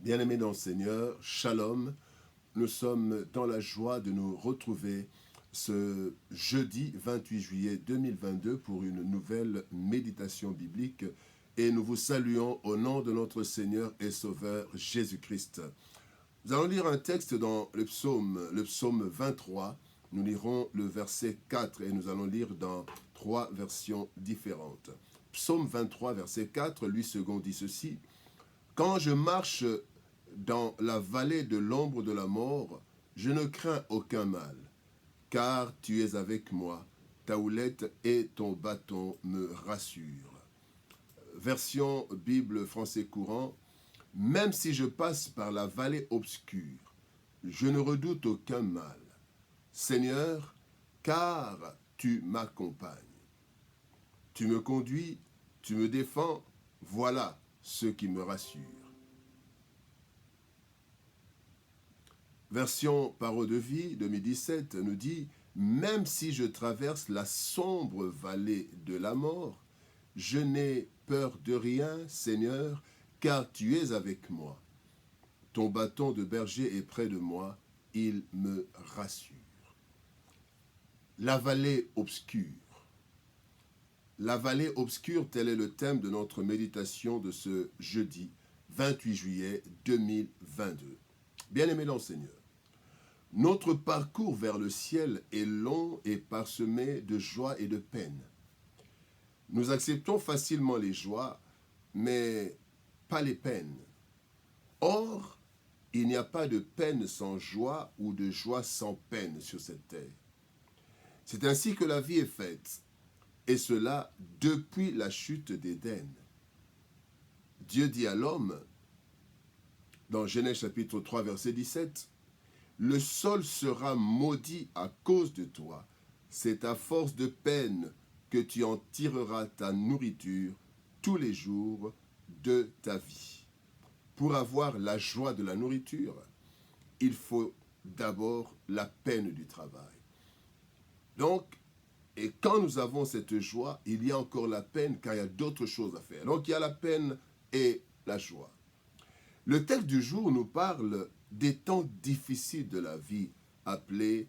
Bien-aimés dans le Seigneur, Shalom, nous sommes dans la joie de nous retrouver ce jeudi 28 juillet 2022 pour une nouvelle méditation biblique et nous vous saluons au nom de notre Seigneur et Sauveur Jésus-Christ. Nous allons lire un texte dans le psaume 23. Nous lirons le verset 4 et nous allons lire dans 3 versions différentes. Psaume 23, verset 4, lui second dit ceci: « Quand je marche dans la vallée de l'ombre de la mort, je ne crains aucun mal, car tu es avec moi, ta houlette et ton bâton me rassurent. » Version Bible français courant: « Même si je passe par la vallée obscure, je ne redoute aucun mal. Seigneur, car tu m'accompagnes. Tu me conduis, tu me défends, voilà ce qui me rassure. » Version Parole de vie 2017 nous dit: « Même si je traverse la sombre vallée de la mort, je n'ai peur de rien, Seigneur, car tu es avec moi. Ton bâton de berger est près de moi, il me rassure. » La vallée obscure. La vallée obscure, tel est le thème de notre méditation de ce jeudi 28 juillet 2022. Bien-aimés dans le Seigneur, notre parcours vers le ciel est long et parsemé de joie et de peine. Nous acceptons facilement les joies, mais pas les peines. Or, il n'y a pas de peine sans joie ou de joie sans peine sur cette terre. C'est ainsi que la vie est faite, et cela depuis la chute d'Éden. Dieu dit à l'homme, dans Genèse chapitre 3, verset 17, « Le sol sera maudit à cause de toi. C'est à force de peine que tu en tireras ta nourriture tous les jours de ta vie. » Pour avoir la joie de la nourriture, il faut d'abord la peine du travail. Donc, et quand nous avons cette joie, il y a encore la peine car il y a d'autres choses à faire. Donc, il y a la peine et la joie. Le texte du jour nous parle des temps difficiles de la vie, appelés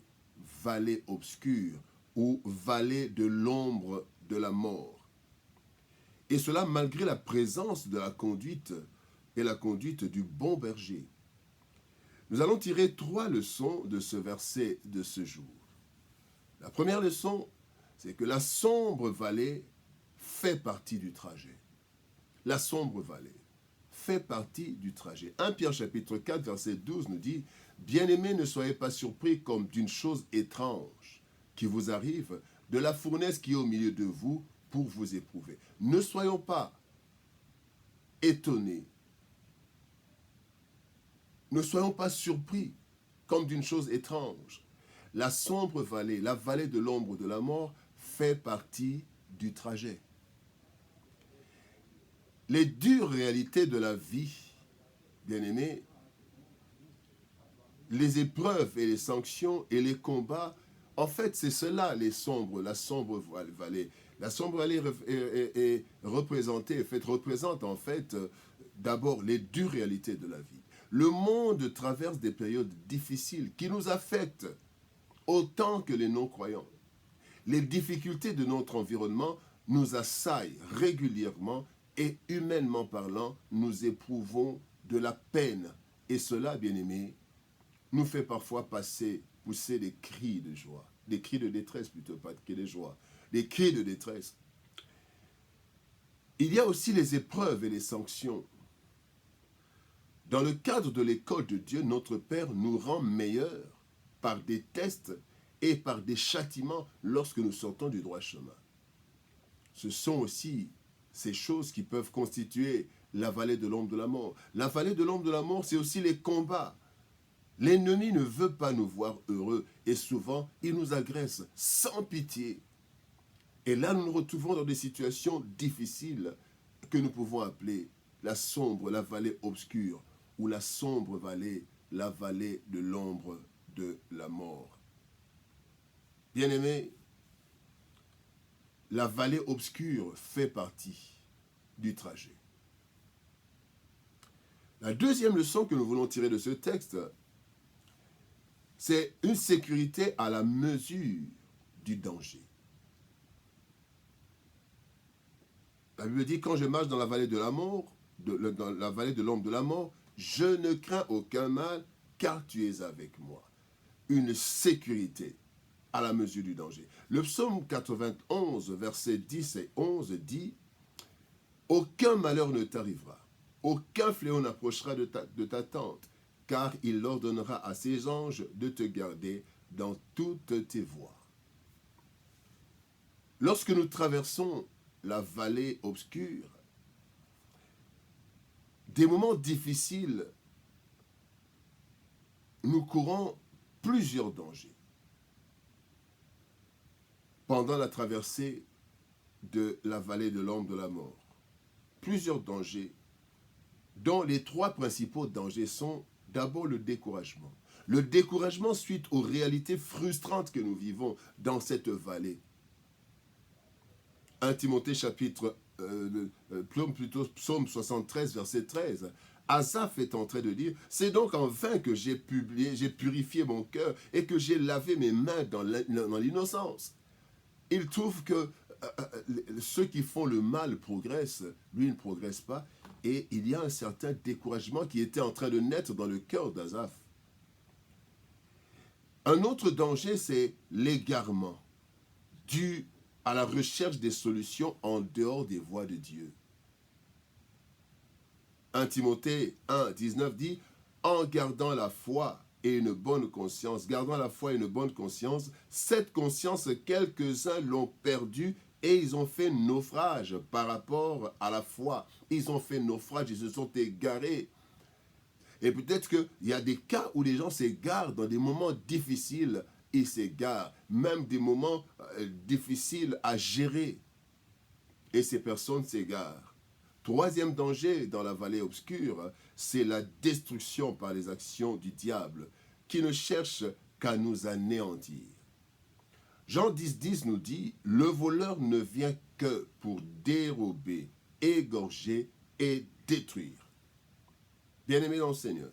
vallée obscure ou vallée de l'ombre de la mort. Et cela malgré la présence de la conduite et la conduite du bon berger. Nous allons tirer 3 leçons de ce verset de ce jour. La première leçon, c'est que la sombre vallée fait partie du trajet. La sombre vallée fait partie du trajet. 1 Pierre chapitre 4, verset 12 nous dit: « Bien-aimés, ne soyez pas surpris comme d'une chose étrange qui vous arrive, de la fournaise qui est au milieu de vous pour vous éprouver. » Ne soyons pas étonnés. Ne soyons pas surpris comme d'une chose étrange. La sombre vallée, la vallée de l'ombre de la mort, fait partie du trajet. Les dures réalités de la vie, bien-aimés, les épreuves et les sanctions et les combats, en fait, c'est cela, la sombre vallée. La sombre vallée est représentée, représente en fait d'abord les dures réalités de la vie. Le monde traverse des périodes difficiles qui nous affectent autant que les non-croyants. Les difficultés de notre environnement nous assaillent régulièrement et humainement parlant, nous éprouvons de la peine. Et cela, bien-aimés, nous fait parfois pousser des cris de joie, des cris de détresse plutôt, pas de cris de joie, des cris de détresse. Il y a aussi les épreuves et les sanctions. Dans le cadre de l'école de Dieu, notre Père nous rend meilleurs par des tests et par des châtiments lorsque nous sortons du droit chemin. Ce sont aussi ces choses qui peuvent constituer la vallée de l'ombre de la mort. La vallée de l'ombre de la mort, c'est aussi les combats. L'ennemi ne veut pas nous voir heureux et souvent, il nous agresse sans pitié. Et là, nous nous retrouvons dans des situations difficiles que nous pouvons appeler la sombre, la vallée obscure ou la sombre vallée, la vallée de l'ombre de la mort. Bien-aimés, la vallée obscure fait partie du trajet. La deuxième leçon que nous voulons tirer de ce texte, c'est une sécurité à la mesure du danger. La Bible dit, quand je marche dans la vallée de la mort, dans la vallée de l'ombre de la mort, je ne crains aucun mal, car tu es avec moi. Une sécurité à la mesure du danger. Le psaume 91, versets 10 et 11 dit, « Aucun malheur ne t'arrivera, aucun fléau n'approchera de ta tente, car il ordonnera à ses anges de te garder dans toutes tes voies. » Lorsque nous traversons la vallée obscure, des moments difficiles, nous courons plusieurs dangers. Pendant la traversée de la vallée de l'ombre de la mort, plusieurs dangers, dont les trois principaux dangers sont d'abord le découragement. Le découragement suite aux réalités frustrantes que nous vivons dans cette vallée. 1 Timothée chapitre, psaume 73, verset 13, Asaph est en train de dire, « C'est donc en vain que j'ai purifié mon cœur et que j'ai lavé mes mains dans l'innocence. » Il trouve que ceux qui font le mal progressent, lui ne progresse pas, et il y a un certain découragement qui était en train de naître dans le cœur d'Asaph. Un autre danger, c'est l'égarement, dû à la recherche des solutions en dehors des voies de Dieu. 1 Timothée 1, 19 dit, « En gardant la foi et une bonne conscience, gardant la foi et une bonne conscience, cette conscience, quelques-uns l'ont perdue et ils ont fait naufrage par rapport à la foi. Ils ont fait naufrage, ils se sont égarés. » Et peut-être qu'il y a des cas où les gens s'égarent dans des moments difficiles, ils s'égarent, même des moments difficiles à gérer. Et ces personnes s'égarent. Troisième danger dans la vallée obscure, c'est la destruction par les actions du diable, qui ne cherche qu'à nous anéantir. Jean 10, 10 nous dit, « Le voleur ne vient que pour dérober, égorger et détruire. » Bien-aimés dans le Seigneur,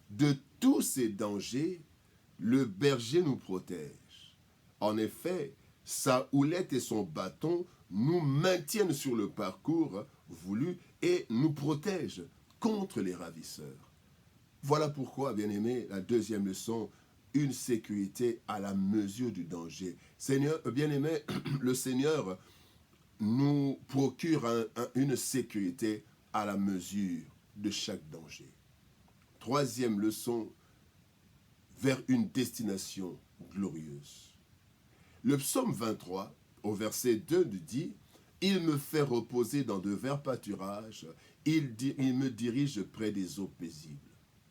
de tous ces dangers, le berger nous protège. En effet, sa houlette et son bâton nous maintiennent sur le parcours voulu et nous protègent contre les ravisseurs. Voilà pourquoi, bien-aimés, la deuxième leçon, une sécurité à la mesure du danger. Seigneur, bien-aimés, le Seigneur nous procure une sécurité à la mesure de chaque danger. Troisième leçon, vers une destination glorieuse. Le psaume 23, au verset 2, nous dit, « Il me fait reposer dans de verts pâturages, il me dirige près des eaux paisibles. »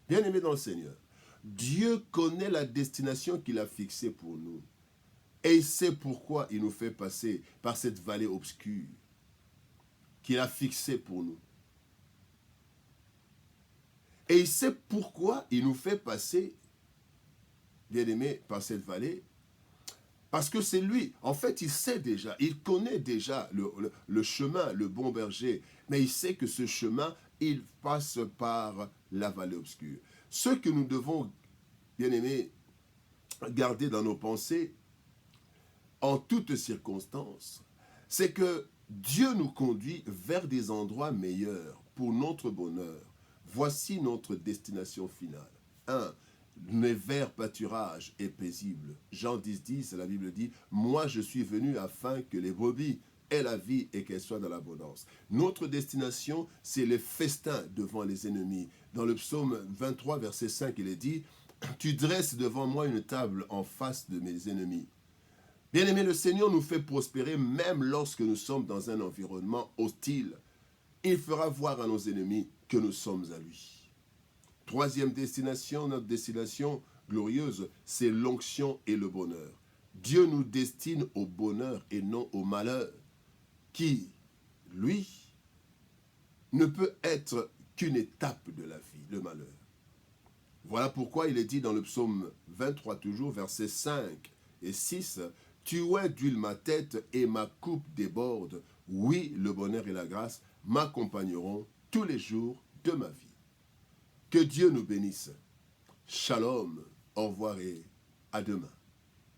Bien-aimés dans le Seigneur, Dieu connaît la destination qu'il a fixée pour nous. Et il sait pourquoi il nous fait passer par cette vallée obscure qu'il a fixée pour nous. Et il sait pourquoi il nous fait passer, bien-aimés, par cette vallée. Parce que c'est lui, en fait, il sait déjà, il connaît déjà le chemin, le bon berger, mais il sait que ce chemin, il passe par la vallée obscure. Ce que nous devons, bien-aimés, garder dans nos pensées, en toutes circonstances, c'est que Dieu nous conduit vers des endroits meilleurs pour notre bonheur. Voici notre destination finale. 1. Mes verts pâturages est paisible. Jean 10, 10, la Bible dit, « Moi je suis venu afin que les brebis aient la vie et qu'elles soient dans l'abondance. » Notre destination, c'est les festins devant les ennemis. Dans le psaume 23, verset 5, il est dit, « Tu dresses devant moi une table en face de mes ennemis. » Bien-aimé, le Seigneur nous fait prospérer même lorsque nous sommes dans un environnement hostile. Il fera voir à nos ennemis que nous sommes à lui. Troisième destination, notre destination glorieuse, c'est l'onction et le bonheur. Dieu nous destine au bonheur et non au malheur, qui, lui, ne peut être qu'une étape de la vie, le malheur. Voilà pourquoi il est dit dans le psaume 23 toujours, versets 5 et 6, « Tu oins d'huile ma tête et ma coupe déborde. Oui, le bonheur et la grâce m'accompagneront tous les jours de ma vie. » Que Dieu nous bénisse. Shalom, au revoir et à demain.